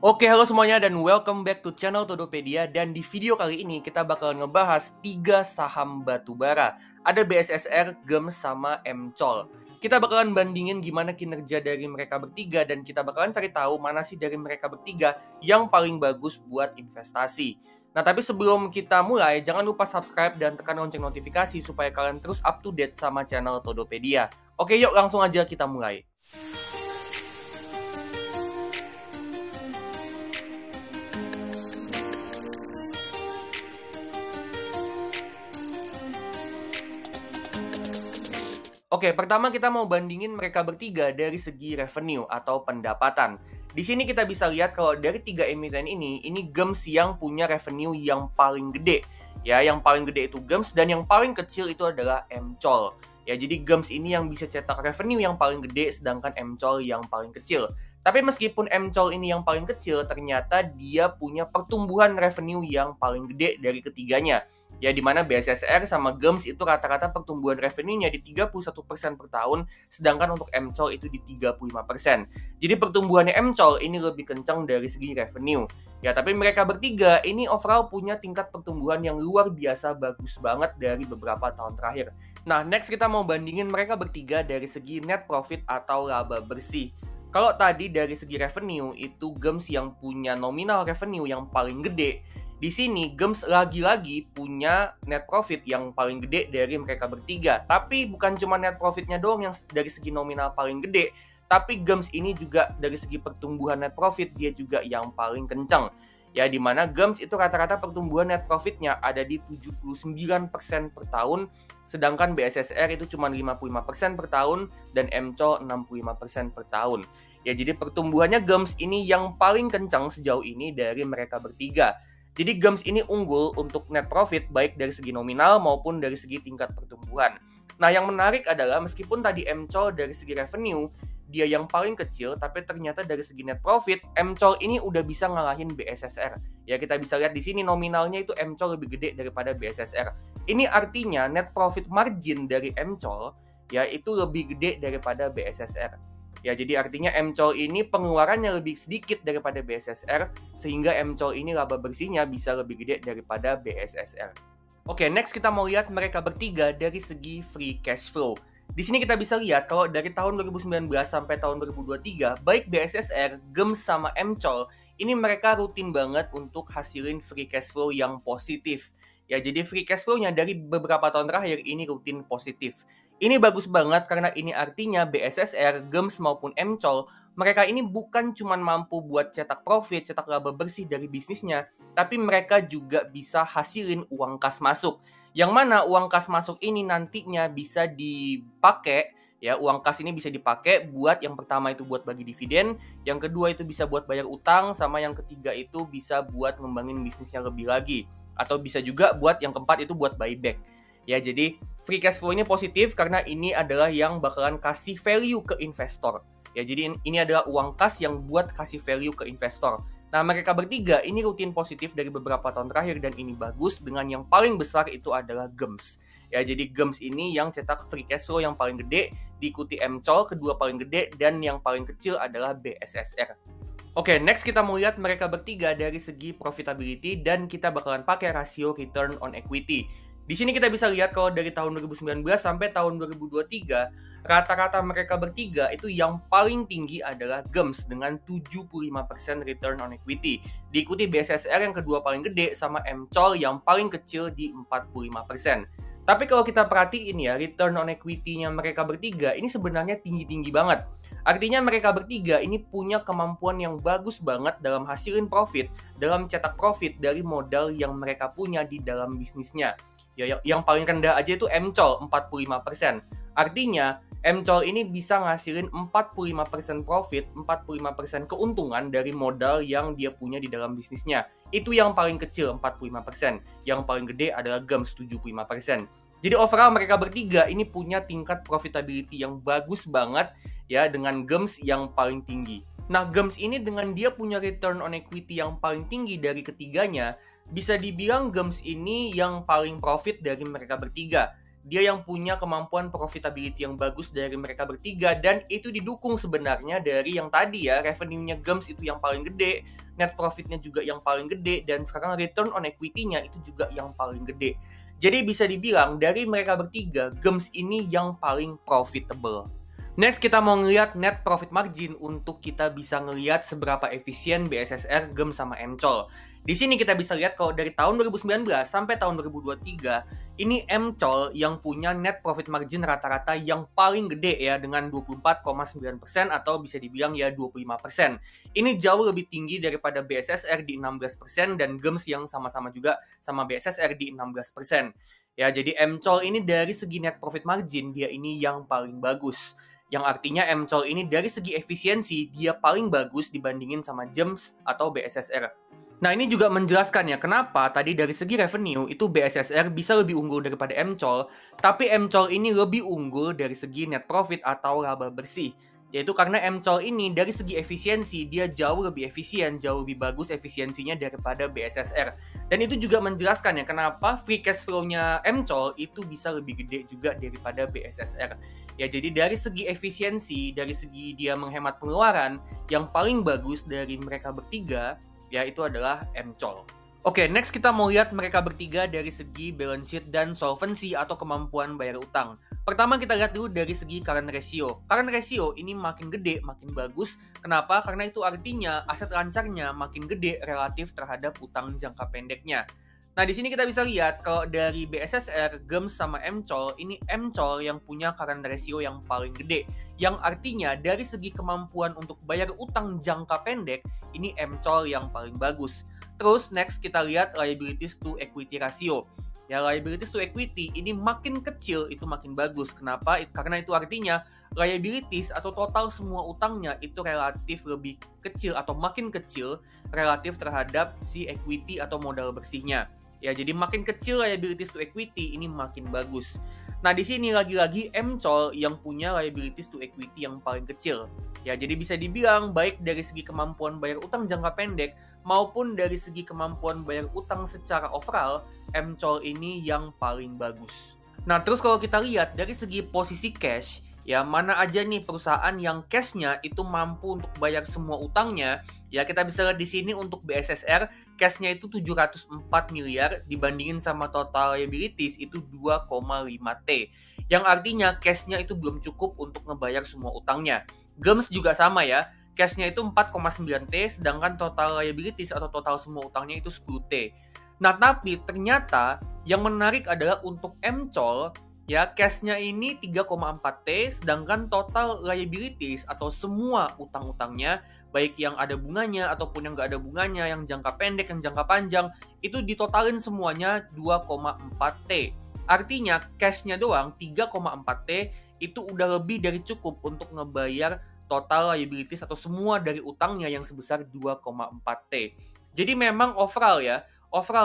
Oke, halo semuanya dan welcome back to channel Todopedia. Dan di video kali ini kita bakalan ngebahas 3 saham batubara. Ada BSSR, GEMS, sama MCOL. Kita bakalan bandingin gimana kinerja dari mereka bertiga dan kita bakalan cari tahu mana sih dari mereka bertiga yang paling bagus buat investasi. Nah, tapi sebelum kita mulai, jangan lupa subscribe dan tekan lonceng notifikasi supaya kalian terus up to date sama channel Todopedia. Oke, yuk langsung aja kita mulai. Oke, pertama kita mau bandingin mereka bertiga dari segi revenue atau pendapatan. Di sini kita bisa lihat kalau dari 3 emiten ini GEMS yang punya revenue yang paling gede. Ya, yang paling gede itu GEMS dan yang paling kecil itu adalah MCOL. Ya, jadi GEMS ini yang bisa cetak revenue yang paling gede sedangkan MCOL yang paling kecil. Tapi meskipun MCOL ini yang paling kecil, ternyata dia punya pertumbuhan revenue yang paling gede dari ketiganya. Ya, di mana BSSR sama GEMS itu rata-rata pertumbuhan revenue-nya di 31% per tahun, sedangkan untuk MCOL itu di 35%. Jadi pertumbuhannya MCOL ini lebih kencang dari segi revenue. Ya, tapi mereka bertiga ini overall punya tingkat pertumbuhan yang luar biasa bagus banget dari beberapa tahun terakhir. Nah, next kita mau bandingin mereka bertiga dari segi net profit atau laba bersih. Kalau tadi dari segi revenue itu GEMS yang punya nominal revenue yang paling gede. Di sini GEMS lagi-lagi punya net profit yang paling gede dari mereka bertiga. Tapi bukan cuma net profitnya doang yang dari segi nominal paling gede, tapi GEMS ini juga dari segi pertumbuhan net profit dia juga yang paling kencang. Ya, di mana GEMS itu rata-rata pertumbuhan net profitnya ada di 79% per tahun, sedangkan BSSR itu cuma 55% per tahun dan MCOL 65% per tahun. Ya, jadi pertumbuhannya GEMS ini yang paling kencang sejauh ini dari mereka bertiga. Jadi GEMS ini unggul untuk net profit baik dari segi nominal maupun dari segi tingkat pertumbuhan. Nah, yang menarik adalah meskipun tadi MCOL dari segi revenue dia yang paling kecil, tapi ternyata dari segi net profit MCOL ini udah bisa ngalahin BSSR. Ya, kita bisa lihat di sini nominalnya itu MCOL lebih gede daripada BSSR. Ini artinya net profit margin dari MCOL ya itu lebih gede daripada BSSR. Ya, jadi artinya MCOL ini pengeluarannya lebih sedikit daripada BSSR, sehingga MCOL ini laba bersihnya bisa lebih gede daripada BSSR. Oke, next kita mau lihat mereka bertiga dari segi free cash flow. Di sini kita bisa lihat kalau dari tahun 2019 sampai tahun 2023, baik BSSR, GEMS, sama MCOL, ini mereka rutin banget untuk hasilin free cash flow yang positif. Ya, jadi free cash flow-nya dari beberapa tahun terakhir ini rutin positif. Ini bagus banget karena ini artinya BSSR, GEMS maupun MCOL, mereka ini bukan cuma mampu buat cetak profit, cetak laba bersih dari bisnisnya, tapi mereka juga bisa hasilin uang kas masuk. Yang mana uang kas masuk ini nantinya bisa dipakai, ya, uang kas ini bisa dipakai buat yang pertama itu buat bagi dividen, yang kedua itu bisa buat bayar utang, sama yang ketiga itu bisa buat ngembangin bisnisnya lebih lagi. Atau bisa juga buat yang keempat itu buat buyback. Ya, jadi free cash flow ini positif karena ini adalah yang bakalan kasih value ke investor. Ya, jadi ini adalah uang kas yang buat kasih value ke investor. Nah, mereka bertiga ini rutin positif dari beberapa tahun terakhir dan ini bagus, dengan yang paling besar itu adalah GEMS. Ya, jadi GEMS ini yang cetak free cash flow yang paling gede, diikuti MCOL kedua paling gede, dan yang paling kecil adalah BSSR. Oke, next kita mau lihat mereka bertiga dari segi profitability dan kita bakalan pakai rasio return on equity. Di sini kita bisa lihat kalau dari tahun 2019 sampai tahun 2023, rata-rata mereka bertiga itu yang paling tinggi adalah GEMS dengan 75% return on equity. Diikuti BSSR yang kedua paling gede sama MCOL yang paling kecil di 45%. Tapi kalau kita perhatiin ya, return on equity-nya mereka bertiga ini sebenarnya tinggi-tinggi banget. Artinya mereka bertiga ini punya kemampuan yang bagus banget dalam hasilin profit, dalam cetak profit dari modal yang mereka punya di dalam bisnisnya. Ya, yang paling rendah aja itu MCOL 45%. Artinya MCOL ini bisa ngasilin 45% profit, 45% keuntungan dari modal yang dia punya di dalam bisnisnya. Itu yang paling kecil 45%. Yang paling gede adalah GEMS 75%. Jadi overall mereka bertiga ini punya tingkat profitability yang bagus banget ya, dengan GEMS yang paling tinggi. Nah, GEMS ini dengan dia punya return on equity yang paling tinggi dari ketiganya, bisa dibilang GEMS ini yang paling profit dari mereka bertiga. Dia yang punya kemampuan profitability yang bagus dari mereka bertiga, dan itu didukung sebenarnya dari yang tadi ya, revenue-nya GEMS itu yang paling gede, net profitnya juga yang paling gede, dan sekarang return on equity-nya itu juga yang paling gede. Jadi bisa dibilang dari mereka bertiga, Gems ini yang paling profitable. Next, kita mau ngeliat net profit margin untuk kita bisa ngeliat seberapa efisien BSSR, Gems, sama MCOL. Di sini kita bisa lihat kalau dari tahun 2019 sampai tahun 2023, ini MCOL yang punya net profit margin rata-rata yang paling gede ya, dengan 24,9% atau bisa dibilang ya 25%. Ini jauh lebih tinggi daripada BSSR di 16% dan Gems yang sama-sama juga sama BSSR di 16%. Ya, jadi MCOL ini dari segi net profit margin, dia ini yang paling bagus. Yang artinya MCOL ini dari segi efisiensi, dia paling bagus dibandingin sama Gems atau BSSR. Nah, ini juga menjelaskan ya kenapa tadi dari segi revenue itu BSSR bisa lebih unggul daripada MCOL, tapi MCOL ini lebih unggul dari segi net profit atau laba bersih. Yaitu karena MCOL ini dari segi efisiensi, dia jauh lebih efisien, jauh lebih bagus efisiensinya daripada BSSR. Dan itu juga menjelaskan ya kenapa free cash flow-nya MCOL itu bisa lebih gede juga daripada BSSR. Ya, jadi dari segi efisiensi, dari segi dia menghemat pengeluaran, yang paling bagus dari mereka bertiga, ya itu adalah MCOL. Oke, next kita mau lihat mereka bertiga dari segi balance sheet dan solvency atau kemampuan bayar utang. Pertama kita lihat dulu dari segi current ratio. Current ratio ini makin gede, makin bagus. Kenapa? Karena itu artinya aset lancarnya makin gede relatif terhadap utang jangka pendeknya. Nah, di sini kita bisa lihat kalau dari BSSR, Gems, sama MCOL, ini MCOL yang punya current ratio yang paling gede. Yang artinya dari segi kemampuan untuk bayar utang jangka pendek, ini MCOL yang paling bagus. Terus next kita lihat liabilities to equity ratio. Ya, liabilities to equity ini makin kecil itu makin bagus. Kenapa? Karena itu artinya liabilities atau total semua utangnya itu relatif lebih kecil atau makin kecil relatif terhadap si equity atau modal bersihnya. Ya, jadi makin kecil liabilities to equity ini makin bagus. Nah, di sini lagi-lagi MCOL yang punya liabilities to equity yang paling kecil. Ya, jadi bisa dibilang baik dari segi kemampuan bayar utang jangka pendek maupun dari segi kemampuan bayar utang secara overall, MCOL ini yang paling bagus. Nah, terus kalau kita lihat dari segi posisi cash, ya mana aja nih perusahaan yang cashnya itu mampu untuk bayar semua utangnya. Ya, kita bisa lihat di sini untuk BSSR, cashnya itu 704 miliar dibandingin sama total liabilities itu 2,5 T. Yang artinya cashnya itu belum cukup untuk ngebayar semua utangnya. Gems juga sama ya, cashnya itu 4,9 T, sedangkan total liabilities atau total semua utangnya itu 10 T. Nah, tapi ternyata yang menarik adalah untuk MCOL, ya cashnya ini 3,4 T, sedangkan total liabilities atau semua utang-utangnya, baik yang ada bunganya ataupun yang nggak ada bunganya, yang jangka pendek, yang jangka panjang, itu ditotalin semuanya 2,4 T. Artinya cashnya doang 3,4 T itu udah lebih dari cukup untuk ngebayar total liabilities atau semua dari utangnya yang sebesar 2,4 T. Jadi memang overall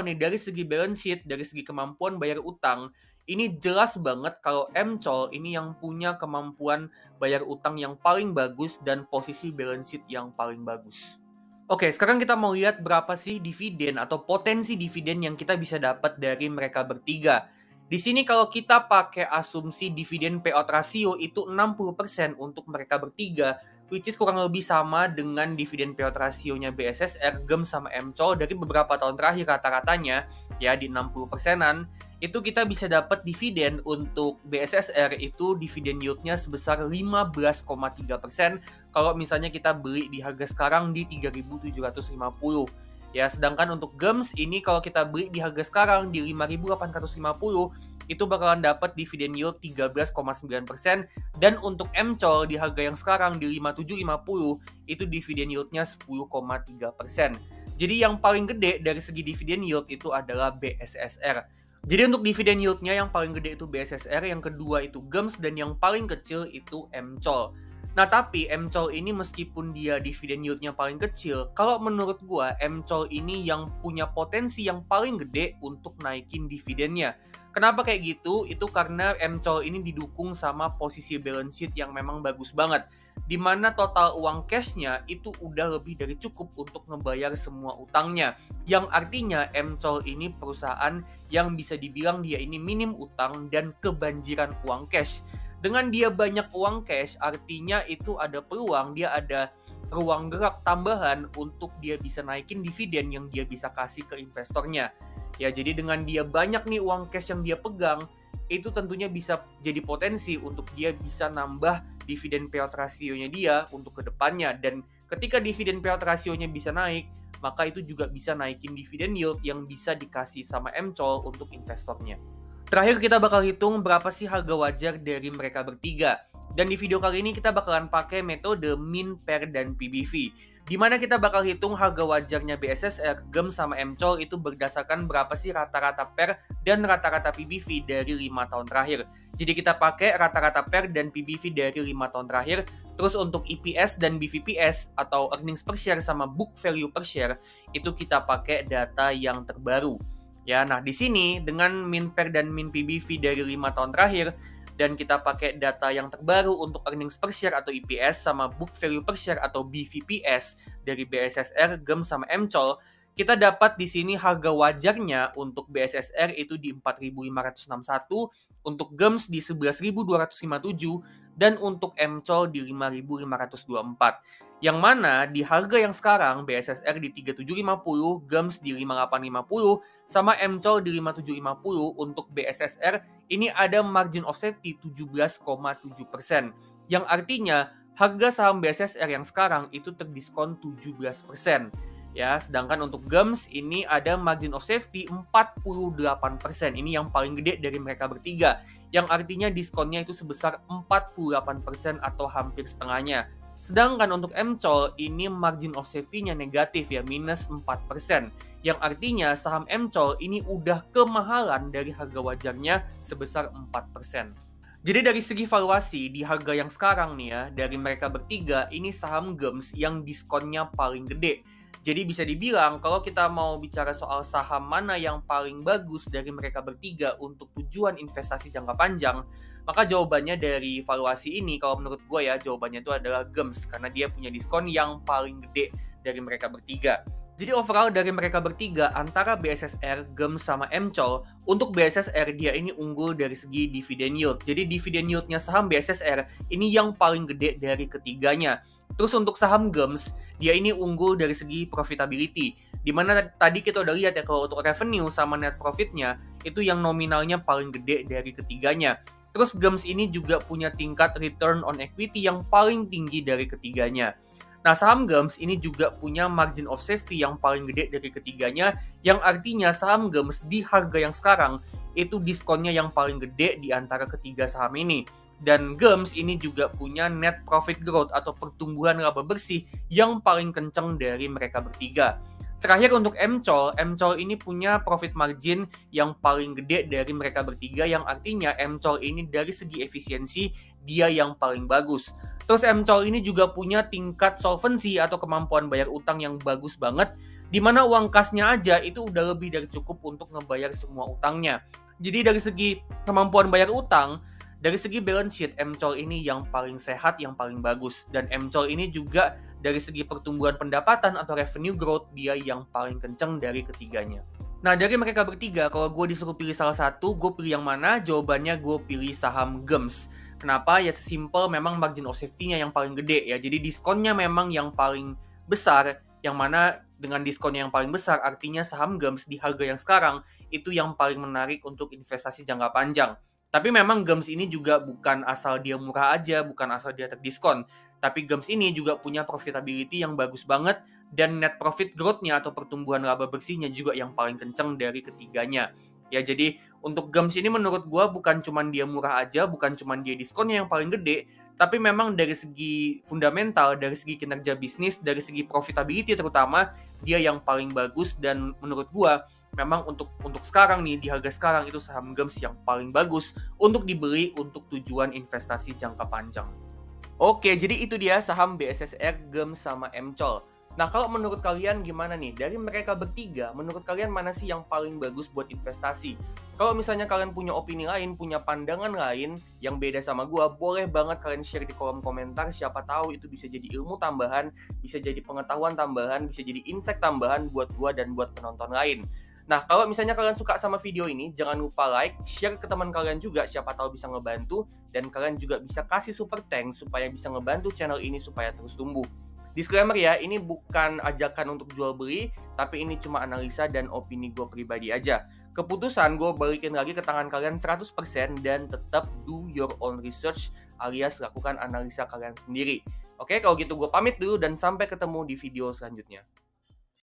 nih dari segi balance sheet, dari segi kemampuan bayar utang, ini jelas banget kalau MCOL ini yang punya kemampuan bayar utang yang paling bagus dan posisi balance sheet yang paling bagus. Oke, sekarang kita mau lihat berapa sih dividen atau potensi dividen yang kita bisa dapat dari mereka bertiga. Di sini kalau kita pakai asumsi dividen payout ratio itu 60% untuk mereka bertiga, which is kurang lebih sama dengan dividen payout rasionya BSSR, Gems, sama MCOL dari beberapa tahun terakhir rata-ratanya, ya di 60%-an, itu kita bisa dapat dividen untuk BSSR itu dividen yield-nya sebesar 15,3% kalau misalnya kita beli di harga sekarang di 3.750. Ya, sedangkan untuk Gems ini kalau kita beli di harga sekarang di 5.850 itu bakalan dapat dividen yield 13,9%, dan untuk MCOL di harga yang sekarang di 5.750 itu dividen yield-nya 10,3%. Jadi yang paling gede dari segi dividen yield itu adalah BSSR. Jadi untuk dividen yield-nya yang paling gede itu BSSR, yang kedua itu Gems, dan yang paling kecil itu MCOL. Nah, tapi MCOL ini meskipun dia dividen yield-nya paling kecil, kalau menurut gua MCOL ini yang punya potensi yang paling gede untuk naikin dividennya. Kenapa kayak gitu? Itu karena MCOL ini didukung sama posisi balance sheet yang memang bagus banget, di mana total uang cashnya itu udah lebih dari cukup untuk ngebayar semua utangnya. Yang artinya MCOL ini perusahaan yang bisa dibilang dia ini minim utang dan kebanjiran uang cash. Dengan dia banyak uang cash, artinya itu ada peluang, dia ada ruang gerak tambahan untuk dia bisa naikin dividen yang dia bisa kasih ke investornya. Ya, jadi dengan dia banyak nih uang cash yang dia pegang, itu tentunya bisa jadi potensi untuk dia bisa nambah dividen payout rasionya dia untuk kedepannya. Dan ketika dividen payout rasionya bisa naik, maka itu juga bisa naikin dividen yield yang bisa dikasih sama MCOL untuk investornya. Terakhir kita bakal hitung berapa sih harga wajar dari mereka bertiga. Dan di video kali ini kita bakalan pakai metode min, per, dan PBV. Di mana kita bakal hitung harga wajarnya BSSR, GEM, sama MCOL itu berdasarkan berapa sih rata-rata per dan rata-rata PBV dari 5 tahun terakhir. Jadi kita pakai rata-rata per dan PBV dari 5 tahun terakhir. Terus untuk EPS dan BVPS atau earnings per share sama book value per share itu kita pakai data yang terbaru. Ya, nah di sini dengan min per dan min PBV dari 5 tahun terakhir dan kita pakai data yang terbaru untuk earnings per share atau EPS sama book value per share atau BVPS dari BSSR, GEM, sama MCOL, kita dapat di sini harga wajarnya untuk BSSR itu di 4.561, untuk GEMS di 11.257, dan untuk MCOL di 5.524. Yang mana di harga yang sekarang BSSR di 3750, GEMS di 5850, sama MCOL di 5750. Untuk BSSR ini ada margin of safety 17,7%. Yang artinya harga saham BSSR yang sekarang itu terdiskon 17%. Ya, sedangkan untuk GEMS ini ada margin of safety 48%. Ini yang paling gede dari mereka bertiga. Yang artinya diskonnya itu sebesar 48% atau hampir setengahnya. Sedangkan untuk MCOL ini margin of safety-nya negatif ya, minus 4%. Yang artinya saham MCOL ini udah kemahalan dari harga wajarnya sebesar 4%. Jadi dari segi valuasi di harga yang sekarang nih ya, dari mereka bertiga ini saham GEMS yang diskonnya paling gede. Jadi bisa dibilang kalau kita mau bicara soal saham mana yang paling bagus dari mereka bertiga untuk tujuan investasi jangka panjang, maka jawabannya dari valuasi ini kalau menurut gue ya, jawabannya itu adalah GEMS karena dia punya diskon yang paling gede dari mereka bertiga. Jadi overall dari mereka bertiga antara BSSR, GEMS, sama MCOL, untuk BSSR dia ini unggul dari segi dividen yield. Jadi dividen yieldnya saham BSSR ini yang paling gede dari ketiganya. Terus untuk saham GEMS, dia ini unggul dari segi profitability. Dimana tadi kita udah lihat ya kalau untuk revenue sama net profitnya itu yang nominalnya paling gede dari ketiganya. Terus GEMS ini juga punya tingkat return on equity yang paling tinggi dari ketiganya. Nah, saham GEMS ini juga punya margin of safety yang paling gede dari ketiganya, yang artinya saham GEMS di harga yang sekarang itu diskonnya yang paling gede di antara ketiga saham ini. Dan GEMS ini juga punya net profit growth atau pertumbuhan laba bersih yang paling kencang dari mereka bertiga. Terakhir untuk MCOL, MCOL ini punya profit margin yang paling gede dari mereka bertiga, yang artinya MCOL ini dari segi efisiensi dia yang paling bagus. Terus MCOL ini juga punya tingkat solvency atau kemampuan bayar utang yang bagus banget, di mana uang kasnya aja itu udah lebih dari cukup untuk ngebayar semua utangnya. Jadi dari segi kemampuan bayar utang, dari segi balance sheet, MCOL ini yang paling sehat, yang paling bagus. Dan MCOL ini juga dari segi pertumbuhan pendapatan atau revenue growth, dia yang paling kenceng dari ketiganya. Nah, dari mereka bertiga, kalau gue disuruh pilih salah satu, gue pilih yang mana? Jawabannya gue pilih saham GEMS. Kenapa? Ya sesimpel memang margin of safety-nya yang paling gede ya. Jadi diskonnya memang yang paling besar, yang mana dengan diskonnya yang paling besar, artinya saham GEMS di harga yang sekarang, itu yang paling menarik untuk investasi jangka panjang. Tapi memang GEMS ini juga bukan asal dia murah aja, bukan asal dia terdiskon. Tapi GEMS ini juga punya profitability yang bagus banget, dan net profit growth-nya atau pertumbuhan laba bersihnya juga yang paling kenceng dari ketiganya. Ya, jadi untuk GEMS ini menurut gue bukan cuma dia murah aja, bukan cuma dia diskonnya yang paling gede, tapi memang dari segi fundamental, dari segi kinerja bisnis, dari segi profitability terutama, dia yang paling bagus. Dan menurut gue memang untuk sekarang nih, di harga sekarang itu saham GEMS yang paling bagus untuk dibeli untuk tujuan investasi jangka panjang. Oke, jadi itu dia saham BSSR, GEMS, sama MCOL. Nah, kalau menurut kalian gimana nih? Dari mereka bertiga, menurut kalian mana sih yang paling bagus buat investasi? Kalau misalnya kalian punya opini lain, punya pandangan lain yang beda sama gua, boleh banget kalian share di kolom komentar. Siapa tahu itu bisa jadi ilmu tambahan, bisa jadi pengetahuan tambahan, bisa jadi insight tambahan buat gua dan buat penonton lain. Nah, kalau misalnya kalian suka sama video ini, jangan lupa like, share ke teman kalian juga, siapa tahu bisa ngebantu, dan kalian juga bisa kasih super thanks supaya bisa ngebantu channel ini supaya terus tumbuh. Disclaimer ya, ini bukan ajakan untuk jual beli, tapi ini cuma analisa dan opini gue pribadi aja. Keputusan gue balikin lagi ke tangan kalian 100% dan tetap do your own research alias lakukan analisa kalian sendiri. Oke, kalau gitu gue pamit dulu dan sampai ketemu di video selanjutnya.